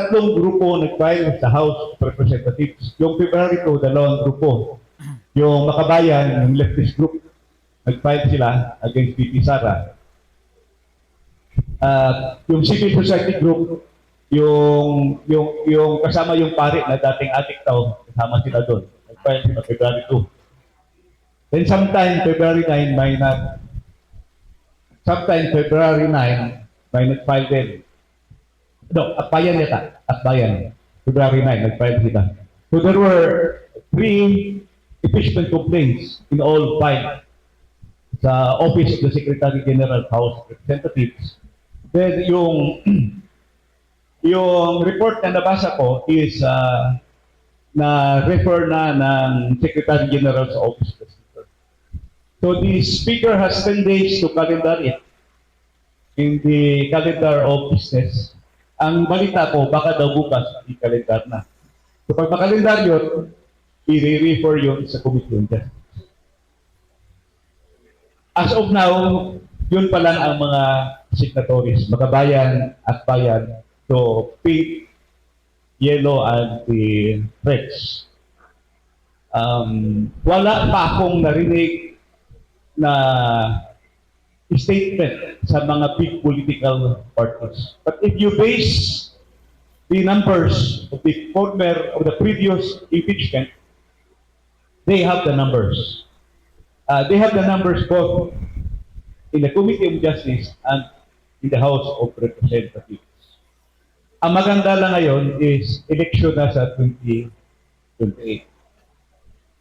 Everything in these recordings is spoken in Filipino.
Tatlong grupo nag-file sa House of Representatives. Yung February 2, dalawang grupo. Yung Makabayan, yung leftist group, nag-file sila against VP Sara. Yung civil society group, yung kasama yung pari na dating adik tao, kasama sila doon. Nag-file sila February 2. Then sometime February 9, may nag-file din. No, Akbayan yata. Akbayan. February 9, nag-file sila. So there were 3 impeachment complaints in all filed sa Office of the Secretary General House of Representatives. Then yung report na nabasa ko is na-refer na ng Secretary General sa Office of the Speaker. So the Speaker has 10 days to calendar it in the calendar of business. Ang balita ko, baka daw bukas i-calendar na. So pag makalendar yun, i-refer yun sa Committee on Justice. As of now, yun pa lang ang mga signatories, Makabayan, Akbayan, so pink, yellow, and the reds. Wala pa akong narinig na statement sa mga big political parties. But if you base the numbers of the previous impeachment, they have the numbers. They have the numbers both in the Committee on Justice and in the House of Representatives. Ang maganda lang ngayon is election na sa 2028.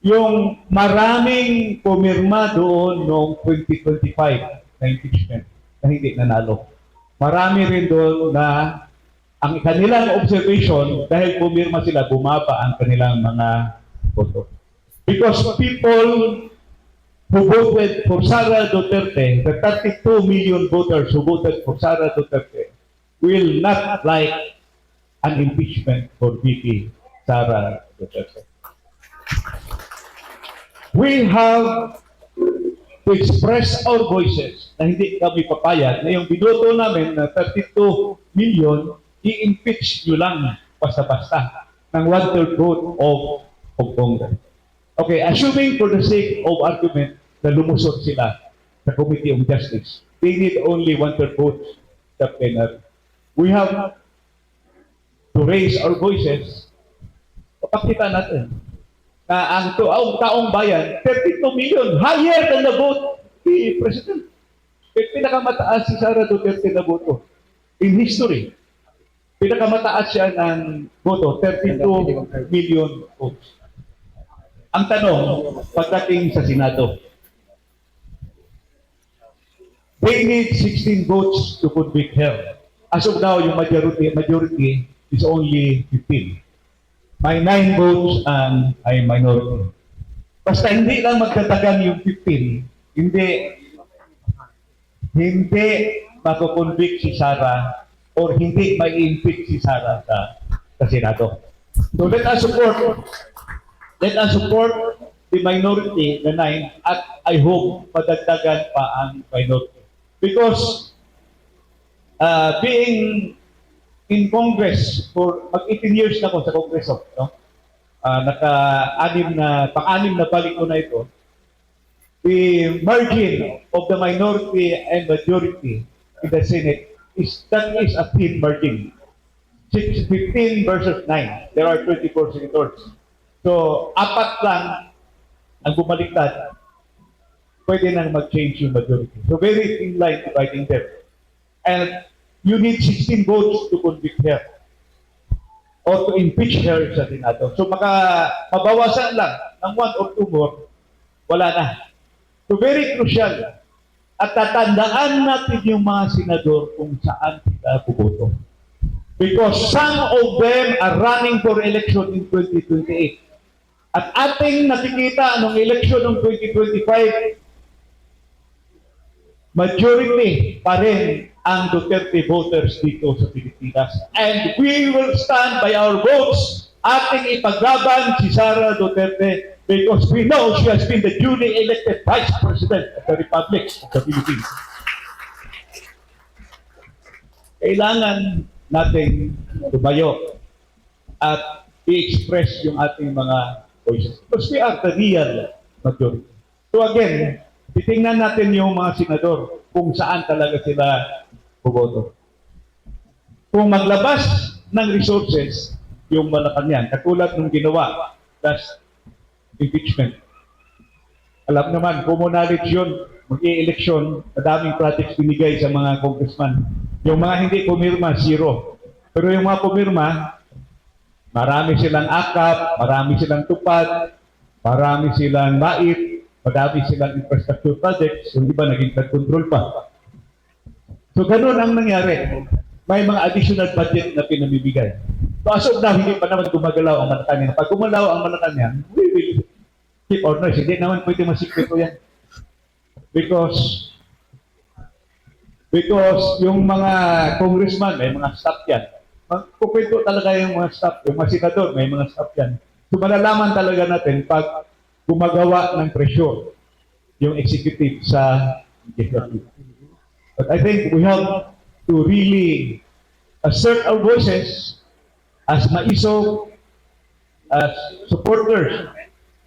Yung maraming pumirma doon noong 2025 na impeachment na hindi nanalo. Marami rin doon na ang kanilang observation, dahil pumirma sila, bumaba ang kanilang mga boto. Because people who voted for Sara Duterte, the 32 million voters who voted for Sara Duterte, will not like an impeachment for VP Sara Duterte. We have to express our voices na hindi kami papayag na yung binoto namin na 32 million, i-impeach nyo lang basta-basta ng 1/3 vote of Congress. Okay, assuming for the sake of argument na lumusot sila sa Committee on Justice, they need only 1/3 votes sa plenary. We have to raise our voices. Pakita natin na ang taong bayan, 32 million, higher than the vote ni President. Pinakamataas si Sara Duterte na boto in history. Pinakamataas siya ng boto, 32 million votes. Ang tanong, pagdating sa Senado, they need 16 votes to convict her. As of now, yung majority is only 15. May 9 votes and ay minority. Basta hindi lang magtatagan yung 15, hindi mako-convict si Sara or hindi mai-impeach si Sara sa Senado. So let us support the minority, the 9, at I hope madagdagan pa ang minority. Because being in Congress for mag-18 years na ako sa Kongreso, no? Pang-anim na balik ko na ito. The margin of the minority and majority in the Senate is a thin margin. 15 versus 9. There are 24 senators. So, 4 lang ang bumaliktad, pwede nang mag-change yung majority. So, very thin line dividing them. And you need 16 votes to convict her or to impeach her sa Senado. So mabawasan lang ng 1 or 2 more, wala na. So very crucial. At tatandaan natin yung mga senador kung saan sila buboto. Because some of them are running for election in 2028. At ating nakikita anong election ng 2025, majority pa rin ang Duterte voters dito sa Pilipinas. And we will stand by our votes. Ating ipaglaban si Sara Duterte because we know she has been the duly elected Vice President of the Republic of the Philippines. Kailangan nating tumayo at i-express yung ating mga voices. Because we are the real majority. So again, titingnan natin yung mga senador kung saan talaga sila buboto. Kung maglabas ng resources yung Malacanang, katulad ng ginawa last impeachment, alam naman, commonality yun, mag-i-eleksyon, madaming projects binigay sa mga congressman. Yung mga hindi pumirma, zero. Pero yung mga pumirma, marami silang akap, marami silang tupad, marami silang mait, marami silang infrastructure projects, yung iba naging control pa. So ganun ang nangyari. May mga additional budget na pinamibigay. So as of now, hindi pa naman gumagalaw ang Malacanang. Pag gumalaw ang Malacanang, we will keep our noise. Hindi naman pwede masikreto yan. Because yung mga congressman, may mga staff yan. Magpukwento talaga yung mga staff, yung mga senador, may mga staff yan. So malalaman talaga natin pag gumagawa ng pressure yung executive sa legislative. But I think we have to really assert our voices as maisog, as supporters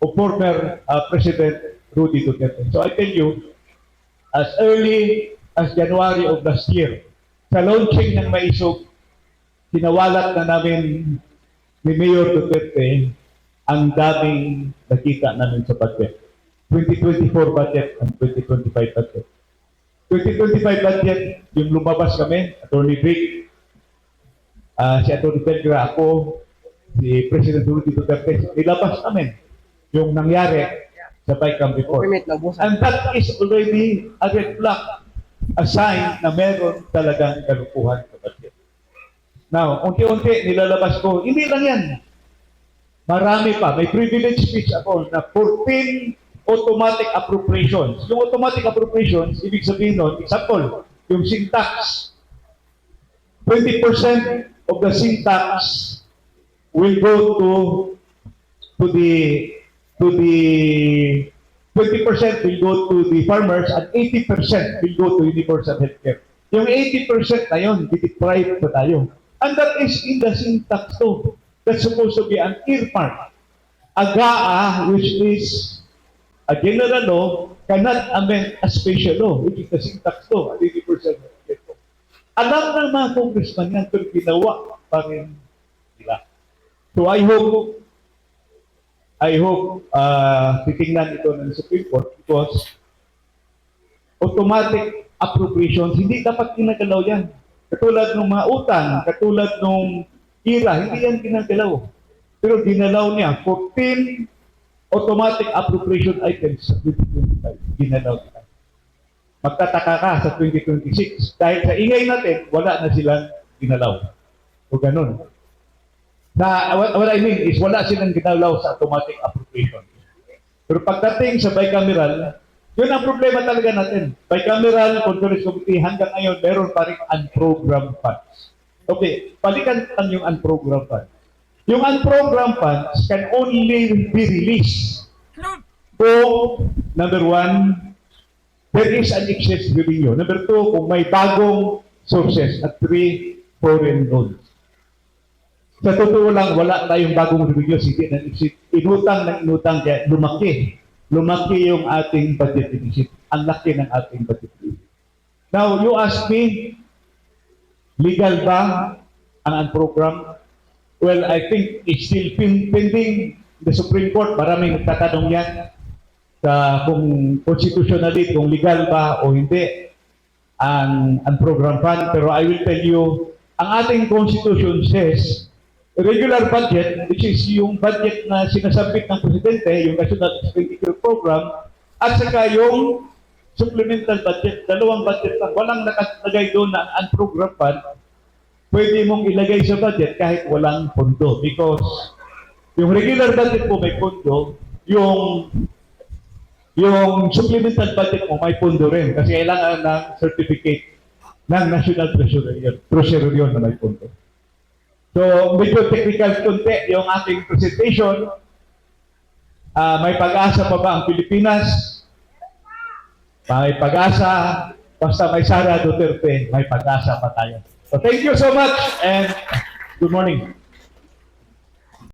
of former President Rudy Duterte. So I tell you, as early as January of last year, sa launching ng maisog, sinawalat na namin ni Mayor Duterte ang daming nakita namin sa budget. 2024 budget and 2025 budget. 2025 budget, yung lumabas kami, Attorney Vic, si Attorney Pelgra, ako, si President Rudy Duterte, nilabas namin yung nangyari sa BICAM report. And that is already a red flag, a sign na meron talagang kalukuhan sa budget. Now, unti-unti nilalabas ko, hindi lang yan. Marami pa. May privilege speech ako na 14 automatic appropriations. Yung automatic appropriations, ibig sabihin nun, example, yung sin tax. 20% of the sin tax will go to the 20% will go to the farmers and 80% will go to universal healthcare. Yung 80% na yun, deprive pa tayo. And that is in the sin tax too. That's supposed to be an earmark. AGAA, which is a general law, cannot amend a special law, which is the sin tax law, at 80% healthcare too. Alam ng mga congressman yan, pero ginawa pa rin nila. So I hope titingnan ito ng Supreme Court because automatic appropriations, hindi dapat ginagalaw yan. Katulad ng mga utang, katulad ng IRA, hindi yan ginagalaw. Pero ginalaw niya, 14 automatic appropriation items sa 2025. Ginalaw niya. Magtataka ka sa 2026. Dahil sa ingay natin, wala na silang ginalaw. O ganun. What I mean is wala silang ginalaw sa automatic appropriation. Pero pagdating sa bicameral, yun ang problema talaga natin. Bicameral Conference Committee hanggang ngayon meron pa rin unprogrammed funds. Okay, balikan lang yung unprogrammed funds. Yung unprogrammed funds can only be released kung, number one, there is an excess revenue. Number two, kung may bagong sources. At three, foreign loans. Sa totoo lang, wala tayong bagong revenue. Sige, inutang ng inutang, kaya lumaki. Lumaki yung ating budget deficit. Ang laki ng ating budget deficit. Now, you ask me, legal ba ang unprogrammed? Well, I think it's still pending the Supreme Court. Maraming nagtatanong yan sa kung constitutionally, kung legal ba o hindi ang unprogrammed fund. Pero I will tell you, ang ating Constitution says, regular budget, which is yung budget na sinasabit ng Presidente, yung National Expenditure Program, at saka yung supplemental budget, dalawang budget lang, walang nakalagay doon na unprogrammed fund, pwede mong ilagay sa budget kahit walang pondo. Because yung regular budget mo may pondo, yung supplemental budget mo may pondo rin. Kasi kailangan ng certificate ng National Treasury yun na may pondo. So, medyo technical konti yung ating presentation. May pag-asa pa ba ang Pilipinas? May pag-asa. Basta may Sara Duterte, may pag-asa pa tayo. So thank you so much and good morning.